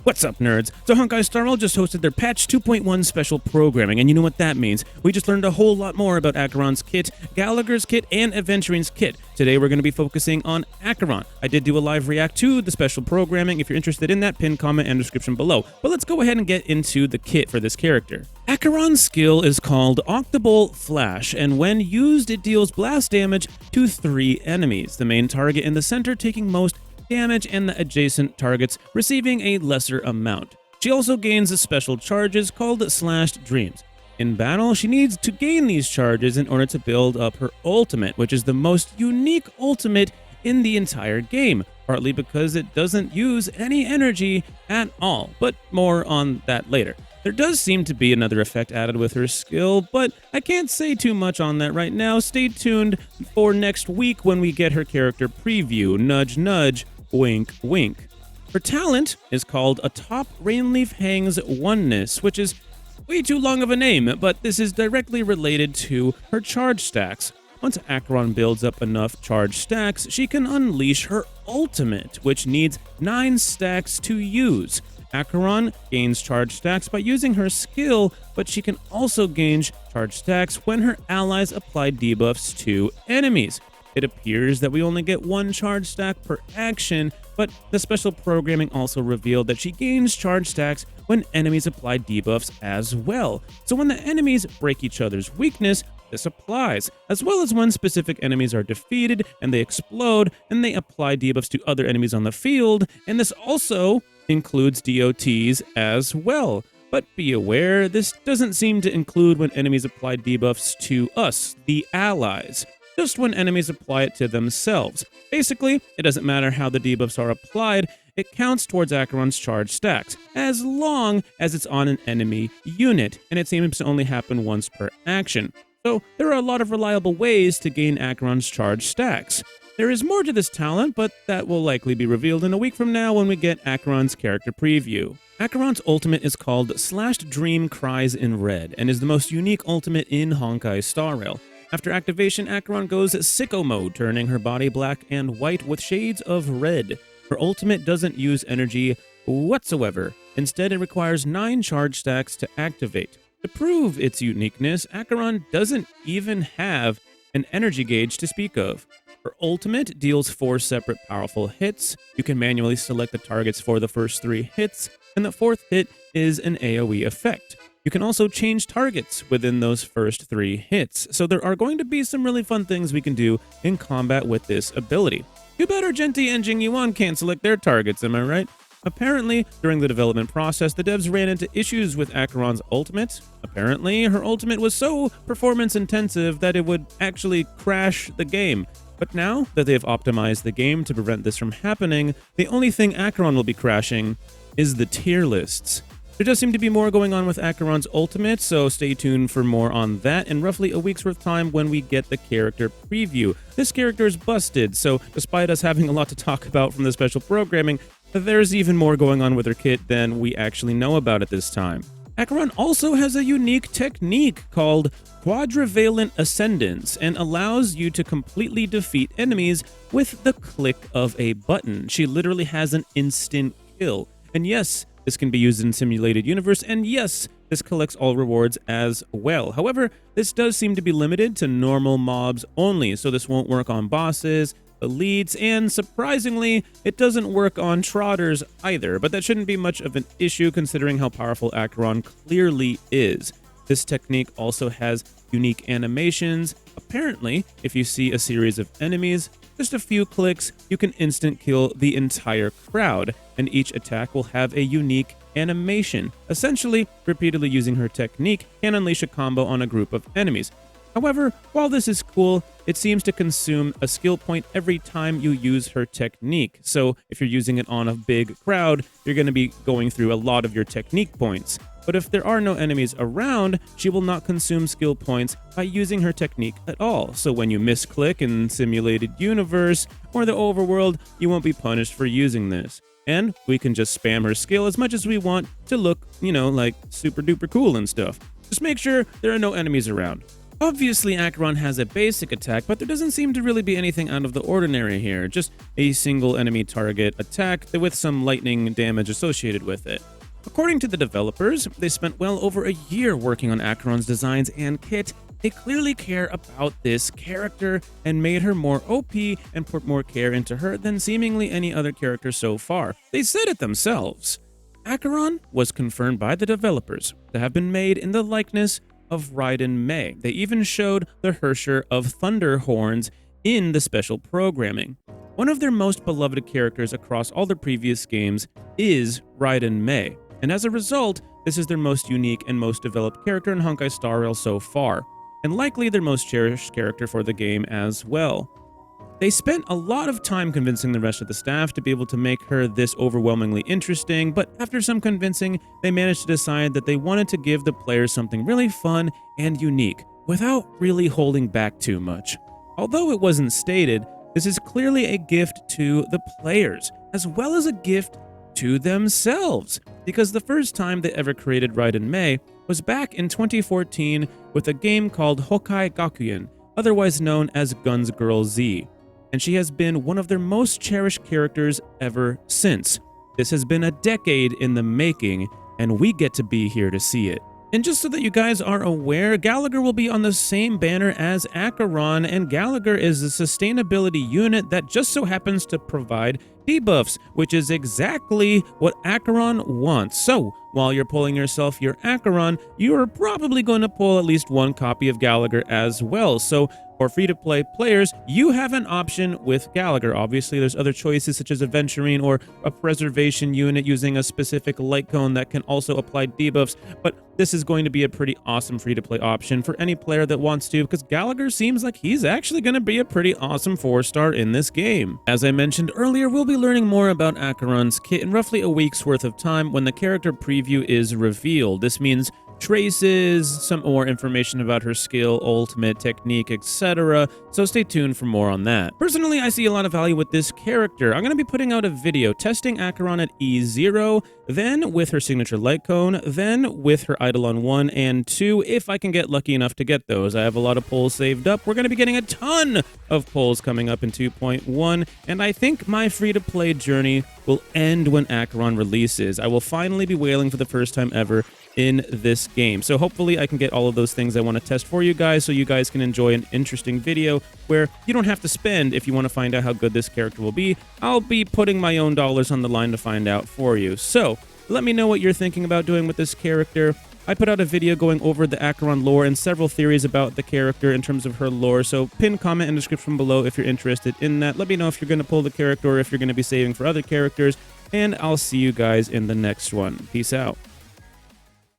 What's up, nerds? So Honkai Star Rail just hosted their patch 2.1 special programming, and you know what that means. We just learned a whole lot more about Acheron's kit, Gallagher's kit, and Aventurine's kit. Today we're going to be focusing on Acheron. I did do a live react to the special programming. If you're interested in that, pin, comment, and description below. But let's go ahead and get into the kit for this character. Acheron's skill is called Octobolt Flash, and when used it deals blast damage to 3 enemies, the main target in the center taking most damage and the adjacent targets receiving a lesser amount. She also gains special charges called Slashed Dreams. In battle, she needs to gain these charges in order to build up her ultimate, which is the most unique ultimate in the entire game, partly because it doesn't use any energy at all, but more on that later. There does seem to be another effect added with her skill, but I can't say too much on that right now. Stay tuned for next week when we get her character preview. Nudge, nudge, wink, wink. Her talent is called Atop Rainleaf Hang's Oneness, which is way too long of a name, but this is directly related to her charge stacks. Once Acheron builds up enough charge stacks, she can unleash her ultimate, which needs 9 stacks to use. Acheron gains charge stacks by using her skill, but she can also gain charge stacks when her allies apply debuffs to enemies. It appears that we only get 1 charge stack per action, but the special programming also revealed that she gains charge stacks when enemies apply debuffs as well. So when the enemies break each other's weakness, this applies, as well as when specific enemies are defeated and they explode and they apply debuffs to other enemies on the field, and this also includes DOTs as well. But be aware, this doesn't seem to include when enemies apply debuffs to us, the allies, just when enemies apply it to themselves. Basically, it doesn't matter how the debuffs are applied, it counts towards Acheron's charge stacks, as long as it's on an enemy unit, and it seems to only happen once per action. So there are a lot of reliable ways to gain Acheron's charge stacks. There is more to this talent, but that will likely be revealed in a week from now when we get Acheron's character preview. Acheron's ultimate is called Slashed Dream Cries in Red, and is the most unique ultimate in Honkai Star Rail. After activation, Acheron goes sicko mode, turning her body black and white with shades of red. Her ultimate doesn't use energy whatsoever. Instead, it requires 9 charge stacks to activate. To prove its uniqueness, Acheron doesn't even have an energy gauge to speak of. Her ultimate deals 4 separate powerful hits. You can manually select the targets for the first 3 hits, and the 4th hit is an AoE effect. You can also change targets within those first 3 hits, so there are going to be some really fun things we can do in combat with this ability. Too bad Argenti and Jing Yuan can't select their targets, am I right? Apparently, during the development process, the devs ran into issues with Acheron's ultimate. Apparently, her ultimate was so performance-intensive that it would actually crash the game. But now that they've optimized the game to prevent this from happening, the only thing Acheron will be crashing is the tier lists. There does seem to be more going on with Acheron's ultimate, so stay tuned for more on that in roughly a week's worth of time when we get the character preview. This character is busted, so despite us having a lot to talk about from the special programming, there's even more going on with her kit than we actually know about at this time. Acheron also has a unique technique called Quadrivalent Ascendance and allows you to completely defeat enemies with the click of a button. She literally has an instant kill. And yes, this can be used in Simulated Universe, and yes, this collects all rewards as well. However, this does seem to be limited to normal mobs only, so this won't work on bosses, elites, and surprisingly, it doesn't work on trotters either, but that shouldn't be much of an issue considering how powerful Acheron clearly is. This technique also has unique animations. Apparently, if you see a series of enemies, just a few clicks, you can instant kill the entire crowd, and each attack will have a unique animation. Essentially, repeatedly using her technique can unleash a combo on a group of enemies. However, while this is cool, it seems to consume a skill point every time you use her technique. So if you're using it on a big crowd, you're going to be going through a lot of your technique points. But if there are no enemies around, she will not consume skill points by using her technique at all. So when you misclick in Simulated Universe or the overworld, you won't be punished for using this. And we can just spam her skill as much as we want to look, like super duper cool and stuff. Just make sure there are no enemies around. Obviously, Acheron has a basic attack, but there doesn't seem to really be anything out of the ordinary here, just a single enemy target attack with some lightning damage associated with it. According to the developers, they spent well over a year working on Acheron's designs and kit. They clearly care about this character and made her more OP and put more care into her than seemingly any other character so far. They said it themselves. Acheron was confirmed by the developers to have been made in the likeness of Raiden Mei. They even showed the Hersher of Thunder Horns in the special programming. One of their most beloved characters across all their previous games is Raiden Mei, and as a result, this is their most unique and most developed character in Honkai Star Rail so far, and likely their most cherished character for the game as well. They spent a lot of time convincing the rest of the staff to be able to make her this overwhelmingly interesting, but after some convincing, they managed to decide that they wanted to give the players something really fun and unique, without really holding back too much. Although it wasn't stated, this is clearly a gift to the players, as well as a gift to themselves, because the first time they ever created Raiden Mei was back in 2014 with a game called Honkai Gakuen, otherwise known as Guns Girl Z, and she has been one of their most cherished characters ever since. This has been a decade in the making, and we get to be here to see it. And just so that you guys are aware, Gallagher will be on the same banner as Acheron, and Gallagher is a sustainability unit that just so happens to provide debuffs, which is exactly what Acheron wants. So, while you're pulling yourself your Acheron, you are probably going to pull at least one copy of Gallagher as well. So, for free-to-play players, you have an option with Gallagher. Obviously, there's other choices such as Aventurine or a preservation unit using a specific light cone that can also apply debuffs, but this is going to be a pretty awesome free-to-play option for any player that wants to, because Gallagher seems like he's actually going to be a pretty awesome 4-star in this game. As I mentioned earlier, we'll be learning more about Acheron's kit in roughly a week's worth of time when the character preview is revealed. This means traces, some more information about her skill, ultimate, technique, etc. So stay tuned for more on that. Personally, I see a lot of value with this character. I'm going to be putting out a video testing Acheron at E0, then with her signature light cone, then with her Eidolon 1 and 2, if I can get lucky enough to get those. I have a lot of pulls saved up. We're going to be getting a ton of pulls coming up in 2.1, and I think my free-to-play journey will end when Acheron releases. I will finally be whaling for the first time ever in this game. So hopefully I can get all of those things I want to test for you guys so you guys can enjoy an interesting video where you don't have to spend if you want to find out how good this character will be. I'll be putting my own dollars on the line to find out for you. So let me know what you're thinking about doing with this character. I put out a video going over the Acheron lore and several theories about the character in terms of her lore, so pin comment in the description below if you're interested in that. Let me know if you're going to pull the character or if you're going to be saving for other characters, and I'll see you guys in the next one. Peace out.